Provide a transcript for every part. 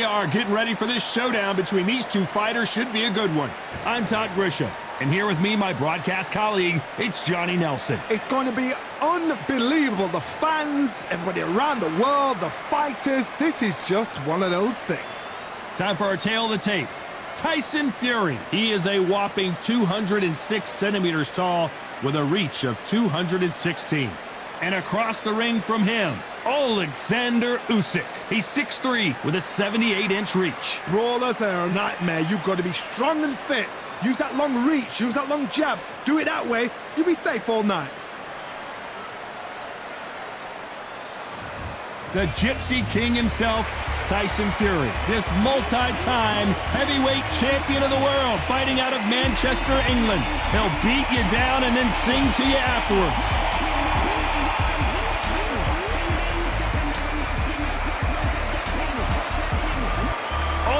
we are getting ready for this showdown between these two fighters. Should be a good one. I'm Todd Grisham, and here with me, my broadcast colleague, it's Johnny Nelson. It's going to be unbelievable. The fans, everybody around the world, the fighters. This is just one of those things. Time for our tail of the tape. Tyson Fury. He is a whopping 206 centimeters tall with a reach of 216. And across the ring from him, Oleksandr Usyk. He's 6'3" with a 78-inch reach. Brawlers are a nightmare. You've got to be strong and fit. Use that long reach, use that long jab. Do it that way, you'll be safe all night. The Gypsy King himself, Tyson Fury. This multi-time heavyweight champion of the world fighting out of Manchester, England. He'll beat you down and then sing to you afterwards.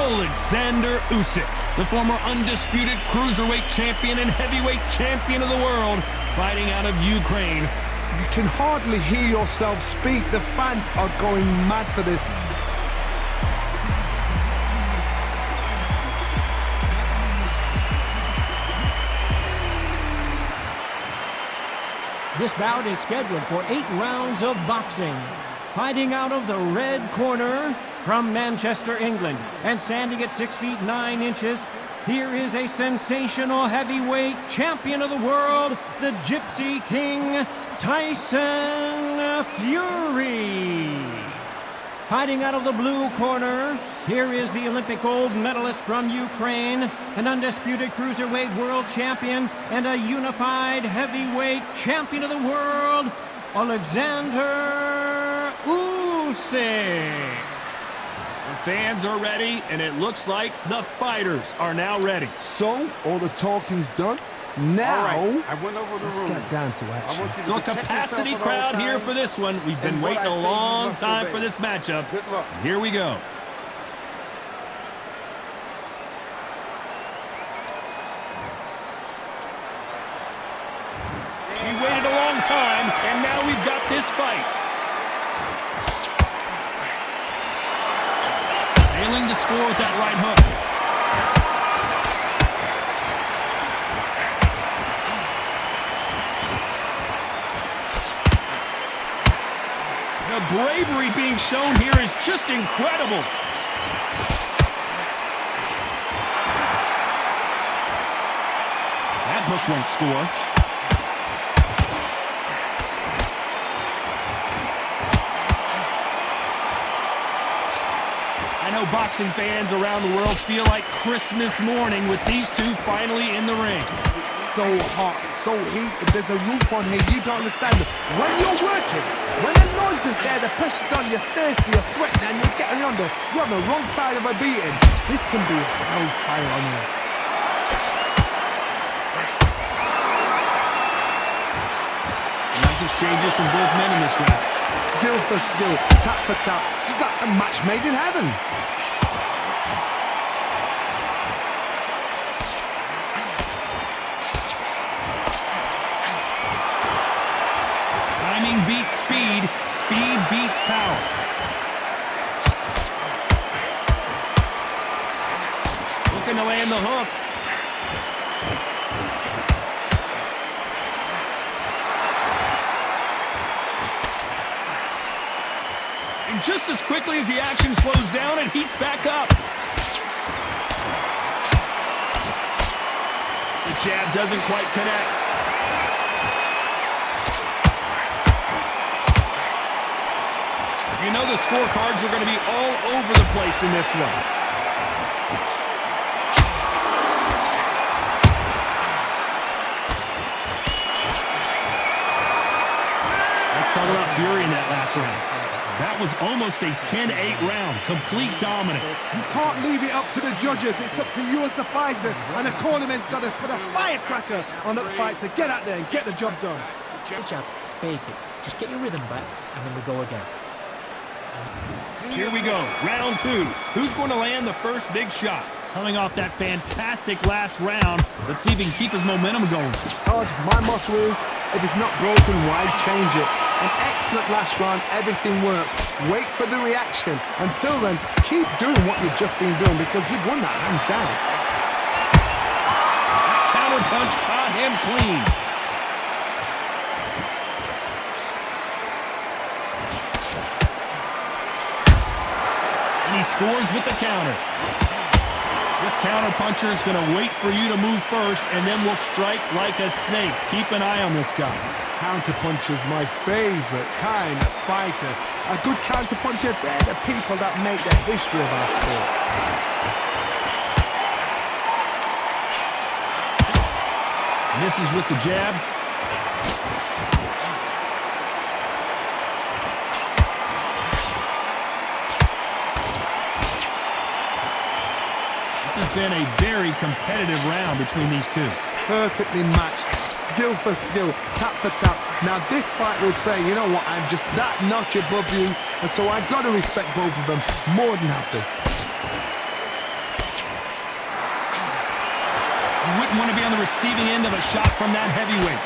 Oleksandr Usyk, the former undisputed cruiserweight champion and heavyweight champion of the world, fighting out of Ukraine. You can hardly hear yourself speak. The fans are going mad for this. This bout is scheduled for 8 rounds of boxing. Fighting out of the red corner from Manchester, England, and standing at 6 feet 9 inches, here is a sensational heavyweight champion of the world, the Gypsy King, Tyson Fury. Fighting out of the blue corner, here is the Olympic gold medalist from Ukraine, an undisputed cruiserweight world champion, and a unified heavyweight champion of the world, Oleksandr Usyk. The fans are ready, and it looks like the fighters are now ready. So, all the talking's done. Now, I went over the let's room. get down to action. So a capacity crowd here for this one. We've been waiting a long time for this matchup. Good luck. Here we go. We waited a long time, and now we've got this fight. Failing to score with that right hook. The bravery being shown here is just incredible. That hook won't score. I know boxing fans around the world feel like Christmas morning with these two finally in the ring. It's so hot, it's so heated. There's a roof on here. You don't understand. When you're working, when the noise is there, the pressure's on, you're thirsty, you're sweating, and you're getting under. You're on the wrong side of a beating. This can be hellfire on you. Nice exchanges from both men in this round. Skill for skill, tap for tap, just like a match made in heaven. Timing beats speed, speed beats power. Looking to land the hook. And just as quickly as the action slows down, it heats back up. The jab doesn't quite connect. You know the scorecards are going to be all over the place in this one. Let's talk about Fury in that last round. That was almost a 10-8 round, complete dominance. You can't leave it up to the judges. It's up to you as the fighter, and the cornerman's got to put a firecracker on that fight to get out there and get the job done. Good job. Basic. Just get your rhythm back, and then we go again. Here we go, round 2. Who's going to land the first big shot? Coming off that fantastic last round, let's see if he can keep his momentum going. Todd, my motto is, if it's not broken, why change it? An excellent last round, everything works. Wait for the reaction. Until then, keep doing what you've just been doing because you've won that hands down. Counter punch caught him clean. And he scores with the counter. This counter puncher is going to wait for you to move first and then will strike like a snake. Keep an eye on this guy. Counter puncher's my favorite kind of fighter. A good counter puncher, they're the people that make the history of our sport. Misses with the jab. This has been a very competitive round between these two. Perfectly matched, skill for skill, tap for tap. Now this fight will say, you know what, I'm just that notch above you, and so I've got to respect both of them more than happy. You wouldn't want to be on the receiving end of a shot from that heavyweight.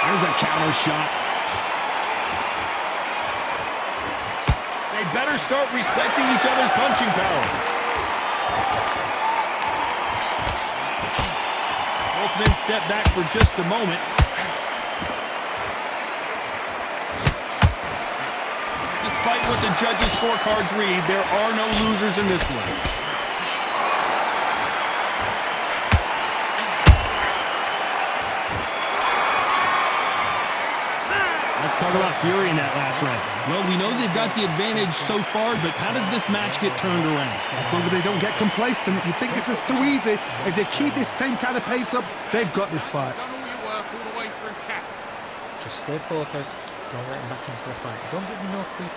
There's a counter shot. They better start respecting each other's punching power. Both men step back for just a moment. Despite what the judges' scorecards read, there are no losers in this one. Let's talk about Fury in that last round. Well, we know they've got the advantage so far, but how does this match get turned around? As long as they don't get complacent, you think this is too easy. If they keep this same kind of pace up, they've got this fight. Done all your work all the way through, Cap. Just stay focused. Don't let him back into the fight. Don't give him no free.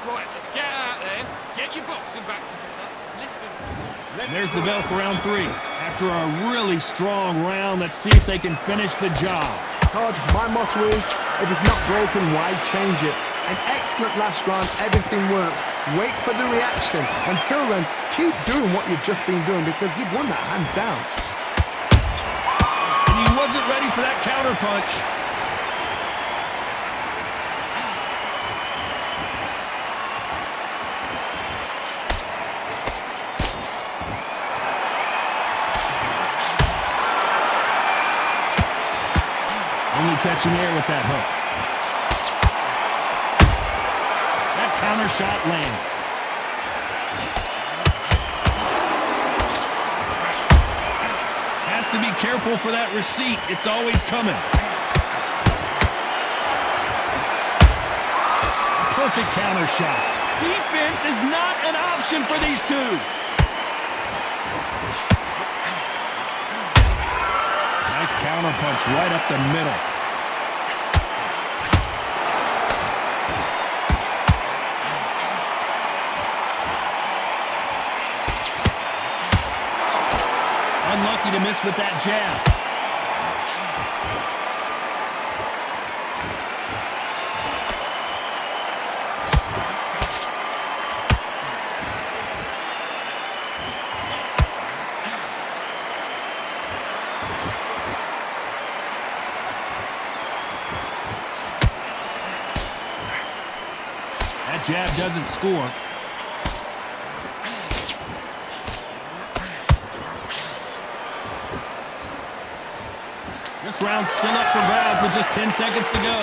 Right, let's get out there. Get your boxing back together. Listen. And there's the bell for round 3. After a really strong round, let's see if they can finish the job. Todd, my motto is, if it's not broken, why change it? An excellent last round, everything works. Wait for the reaction. Until then, keep doing what you've just been doing because you've won that hands down. And he wasn't ready for that counter punch. Only catching air with that hook. That counter shot lands. Has to be careful for that receipt. It's always coming. A perfect counter shot. Defense is not an option for these two. Nice counter punch right up the middle. Unlucky to miss with that jab. That jab doesn't score. This round's still up for grabs with just 10 seconds to go.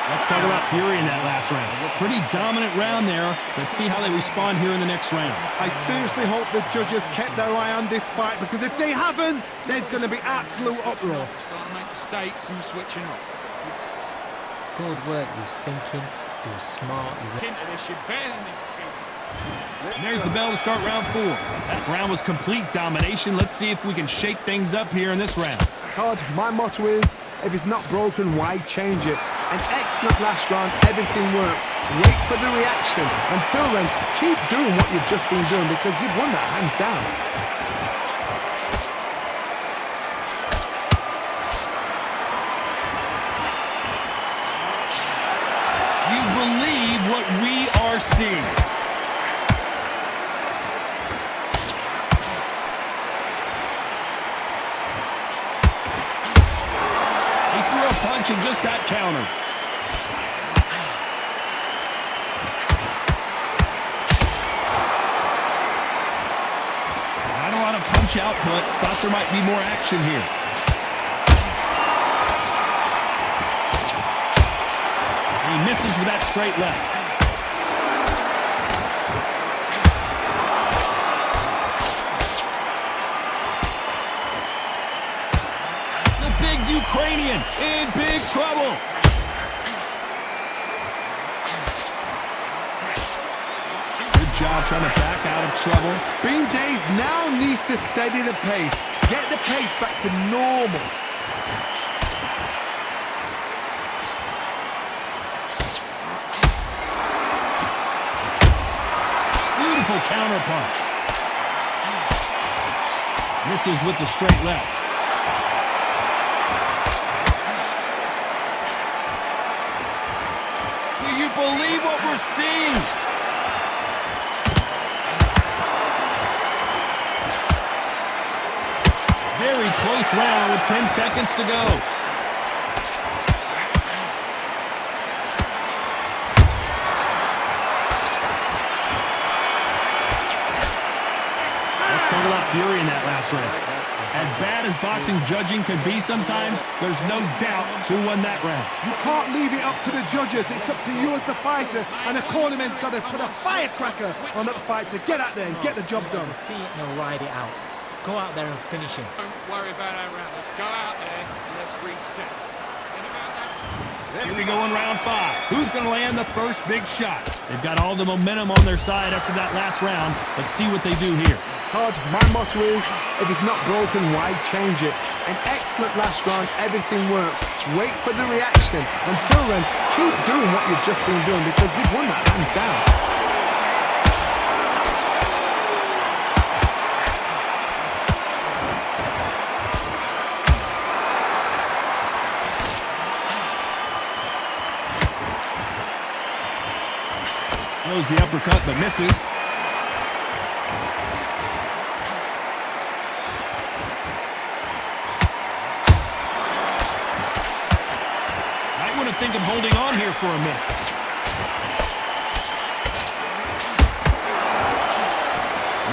Let's talk about Fury in that last round. Pretty dominant round there. Let's see how they respond here in the next round. I seriously hope the judges kept their eye on this fight because if they haven't, there's going to be absolute uproar. Starting to make mistakes and you're switching off. Good work. He was thinking. He was smart. Into this, you're better than this kid. And there's the bell to start round 4. That round was complete domination. Let's see if we can shake things up here in this round. Todd, my motto is, if it's not broken, why change it? An excellent last round, everything works. Wait for the reaction. Until then, keep doing what you've just been doing because you've won that hands down. Do you believe what we are seeing? He threw a punch and just got countered. Not a lot of punch output. Thought there might be more action here. He misses with that straight left. The big Ukrainian in big trouble. Good job trying to back out of trouble. Bean Days now needs to steady the pace. Get the pace back to normal. Beautiful counter punch. Misses with the straight left. Do you believe what we're seeing? Very close round with 10 seconds to go. Talk about fury in that last round. As bad as boxing judging can be sometimes, there's no doubt who won that round. You can't leave it up to the judges. It's up to you as a fighter, and the cornerman's got to put a firecracker on that fight to get out there and get the job done. See it and ride it out. Go out there and finish him. Don't worry about our round. Let's go out there and let's reset. Think about that. Here we go in round 5. Who's going to land the first big shot? They've got all the momentum on their side after that last round. Let's see what they do here. Todd, my motto is, if it's not broken, why change it? An excellent last round, everything works. Wait for the reaction. Until then, keep doing what you've just been doing because you've won that hands down. Throws the uppercut but misses. Might want to think of holding on here for a minute.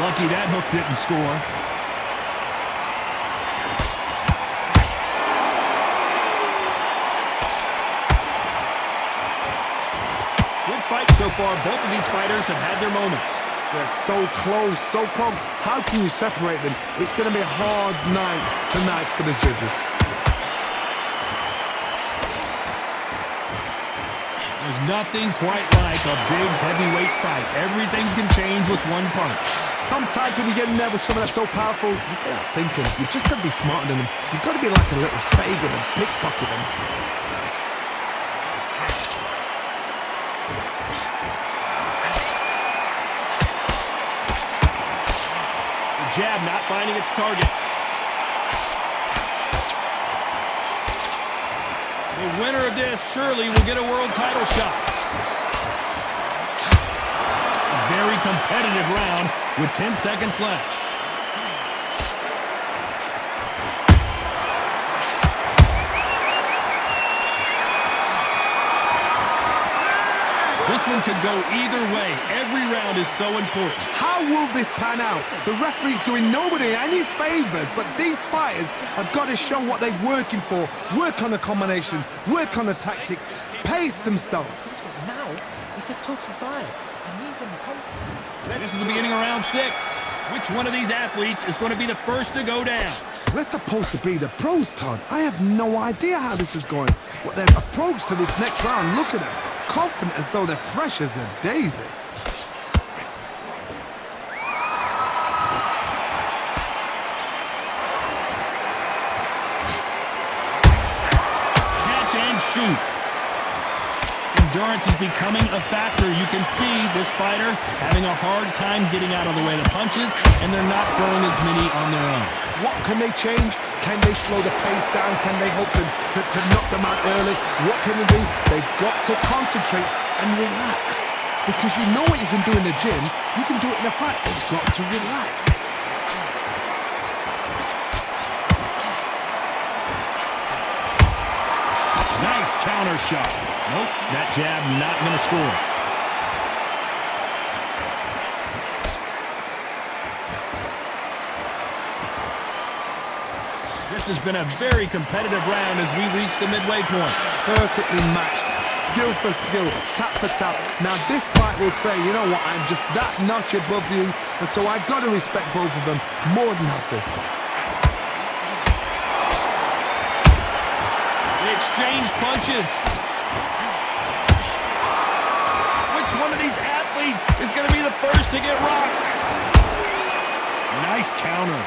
Lucky that hook didn't score. Fight so far, both of these fighters have had their moments. They're so close, so close. How can you separate them? It's going to be a hard night tonight for the judges. There's nothing quite like a big heavyweight fight. Everything can change with one punch. Sometimes when you get in there with someone that's so powerful, you get out thinking. You've just got to be smarter than them. You've got to be like a little Fagin and pickpocket them. Jab not finding its target. The winner of this surely will get a world title shot. A very competitive round with 10 seconds left. This one could go either way. Every round is so important. How will this pan out? The referee's doing nobody any favors, but these fighters have got to show what they're working for. Work on the combinations, work on the tactics, pace themselves. Now, it's a tougher fight. I need them confident. This is the beginning of round 6. Which one of these athletes is going to be the first to go down? We're supposed to be the pros, Todd. I have no idea how this is going, but their approach to this next round, look at them. Confident as though they're fresh as a daisy. Catch and shoot. endurance is becoming a factor. You can see this fighter having a hard time getting out of the way of the punches, and they're not throwing as many on their own. What can they change? Can they slow the pace down? Can they hope to knock them out early? What can they do? They've got to concentrate and relax. Because you know what you can do in the gym, you can do it in a fight. They've got to relax. Nice counter shot. Nope, that jab not going to score. This has been a very competitive round as we reach the midway point. Perfectly matched, skill for skill, tap for tap. Now this fight will say, you know what, I'm just that notch above you, and so I've got to respect both of them more than happy. They exchange punches. Which one of these athletes is going to be the first to get rocked? Nice counter.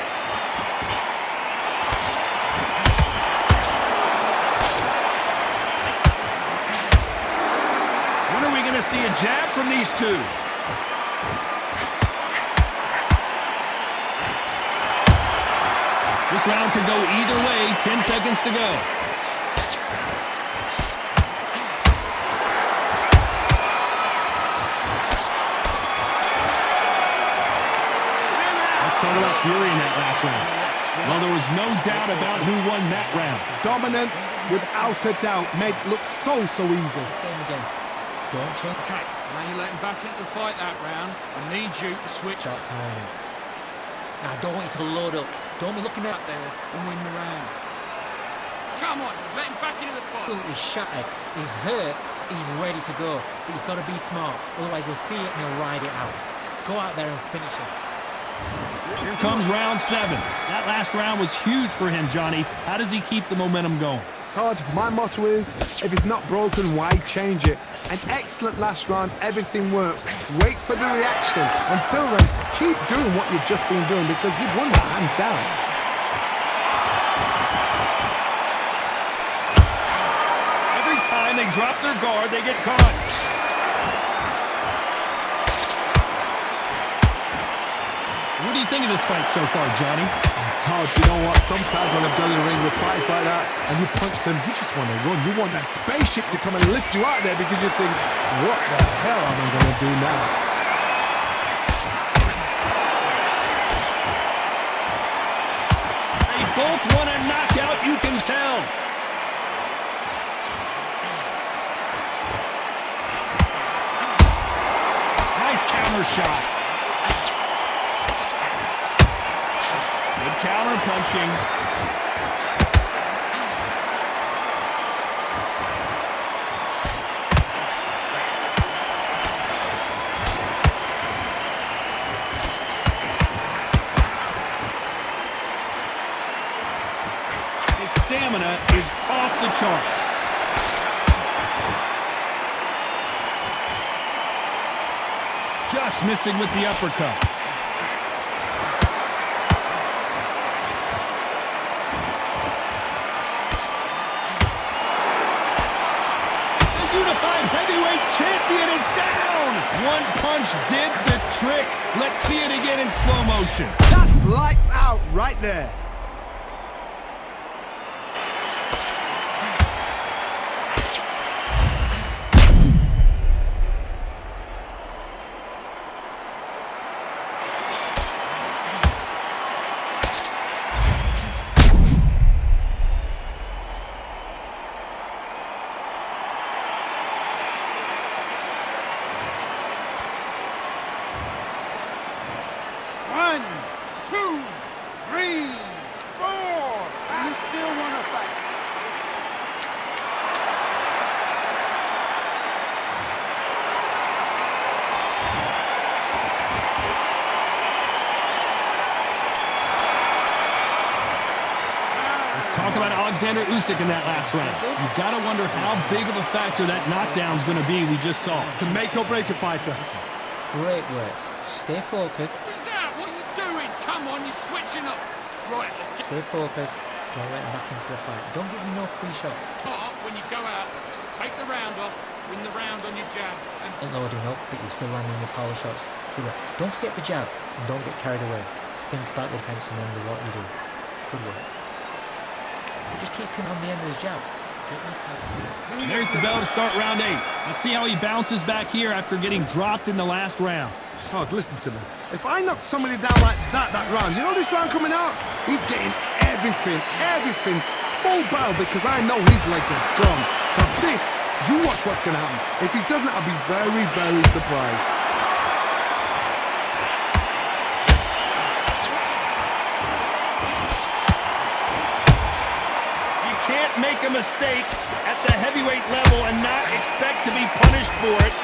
To see a jab from these two. This round could go either way. 10 seconds to go. Let's talk about fury in that last round. Well, there was no doubt about who won that round. Dominance, without a doubt, made it look so easy. Same again. Don't change. Okay, now you're letting back into the fight that round. I need you to switch Start up. timing. Now, I don't want you to load up. Don't be looking at Up there and win the round. Come on, let him back into the fight. absolutely shattered. He's hurt. He's ready to go. But you've got to be smart. Otherwise, he'll see it and he'll ride it out. Go out there and finish it. Here comes round 7. That last round was huge for him, Johnny. How does he keep the momentum going? Todd, my motto is, if it's not broken, why change it? An excellent last round, everything works. Wait for the reaction. Until then, keep doing what you've just been doing because you've won that hands down. Every time they drop their guard, they get caught. What do you think of this fight so far, Johnny? Todd, you know what? Sometimes when I go in the ring with fights like that and you punch them, you just want to run. You want that spaceship to come and lift you out there because you think, what the hell am I going to do now? They both want a knockout, you can tell. Nice counter shot. Good counter punching. His stamina is off the charts. Just missing with the uppercut. Unified heavyweight champion is down! One punch did the trick. Let's see it again in slow motion. That's lights out right there. One, two, three, four. You still want to fight? Let's talk about Oleksandr Usyk in that last round. You've got to wonder how big of a factor that knockdown's going to be we just saw. To make or break a fighter. Great work. Stay focused. What's that? What are you doing? Come on, you're switching up. Right, let's get Stay focused. Don't let him back into the fight. Don't give him no free shots. caught when you go out. Just take the round off. Win the round on your jab. And Loading up, but you're still landing your power shots. Good work. Don't forget the jab and don't get carried away. Think about the defense and remember what you do. Good work. So just keep him on the end of his jab. There's the bell to start round 8. Let's see how he bounces back here after getting dropped in the last round. Todd, listen to me. If I knock somebody down like that round, you know this round coming out? He's getting everything full bell because I know his legs are gone. So this, you watch what's going to happen. If he doesn't, I'll be very surprised. Make a mistake at the heavyweight level and not expect to be punished for it.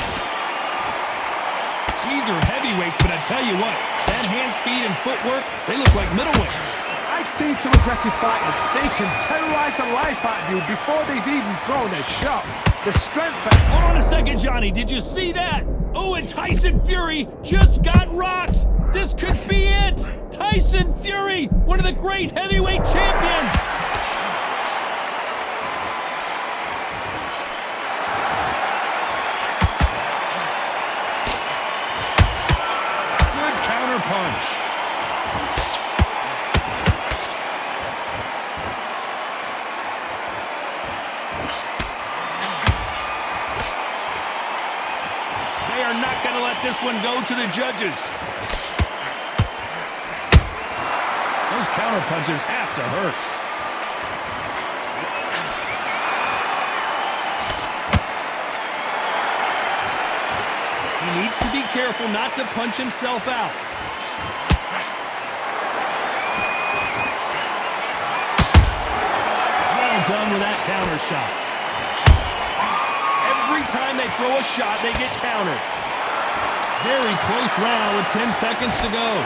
These are heavyweights, but I tell you what, that hand speed and footwork, they look like middleweights. I've seen some aggressive fighters. They can terrorize the life out of you before they've even thrown a shot. The strength that... Hold on a second, Johnny. Did you see that? Oh, and Tyson Fury just got rocked. This could be it. Tyson Fury, one of the great heavyweight champions. Punch. They are not going to let this one go to the judges. Those counter punches have to hurt. He needs to be careful not to punch himself out. Done with that counter shot. Every time they throw a shot, they get countered. Very close round with 10 seconds to go.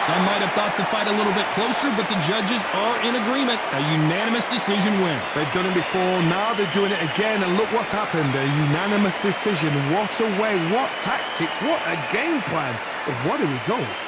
Some might have thought the fight a little bit closer, but the judges are in agreement. A unanimous decision win. They've done it before, now they're doing it again, and look what's happened. A unanimous decision. What a way, what tactics, what a game plan. What a result.